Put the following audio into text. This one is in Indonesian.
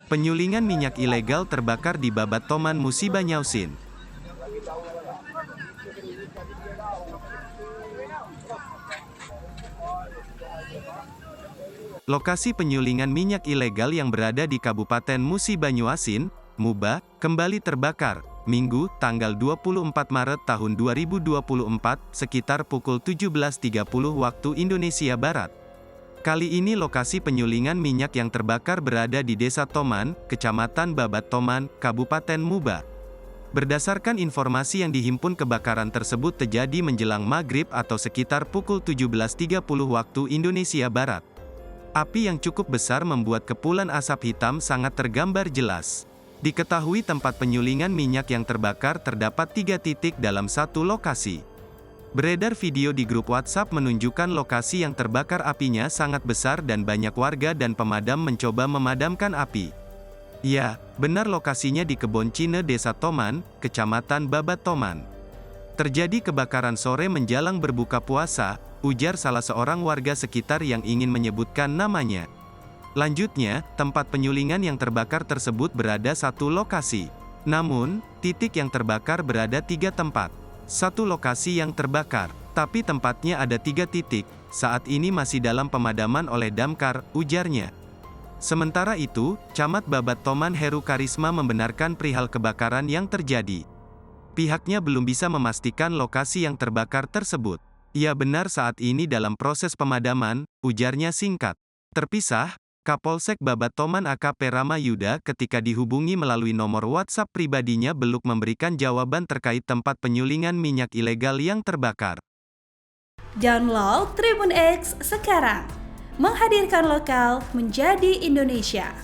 Penyulingan minyak ilegal terbakar di Babat Toman Musi Banyausin. Lokasi penyulingan minyak ilegal yang berada di Kabupaten Musi Banyuasin, Muba, kembali terbakar, Minggu, tanggal 24 Maret tahun 2024, sekitar pukul 17.30 waktu Indonesia Barat. Kali ini lokasi penyulingan minyak yang terbakar berada di Desa Toman, Kecamatan Babat Toman, Kabupaten Muba. Berdasarkan informasi yang dihimpun, kebakaran tersebut terjadi menjelang maghrib atau sekitar pukul 17.30 waktu Indonesia Barat. Api yang cukup besar membuat kepulan asap hitam sangat tergambar jelas. Diketahui tempat penyulingan minyak yang terbakar terdapat 3 titik dalam satu lokasi. Beredar video di grup WhatsApp menunjukkan lokasi yang terbakar apinya sangat besar dan banyak warga dan pemadam mencoba memadamkan api. Ya, benar, lokasinya di Kebon Cine Desa Toman, Kecamatan Babat Toman. Terjadi kebakaran sore menjelang berbuka puasa, ujar salah seorang warga sekitar yang ingin menyebutkan namanya. Lanjutnya, tempat penyulingan yang terbakar tersebut berada satu lokasi. Namun, titik yang terbakar berada 3 tempat. Satu lokasi yang terbakar, tapi tempatnya ada 3 titik, saat ini masih dalam pemadaman oleh damkar, ujarnya. Sementara itu, Camat Babat Toman Heru Karisma membenarkan perihal kebakaran yang terjadi. Pihaknya belum bisa memastikan lokasi yang terbakar tersebut. Ya, benar, saat ini dalam proses pemadaman, ujarnya singkat. Terpisah, Kapolsek Babat Toman AKP Rama Yuda ketika dihubungi melalui nomor WhatsApp pribadinya belum memberikan jawaban terkait tempat penyulingan minyak ilegal yang terbakar. Download Tribun X sekarang, menghadirkan lokal menjadi Indonesia.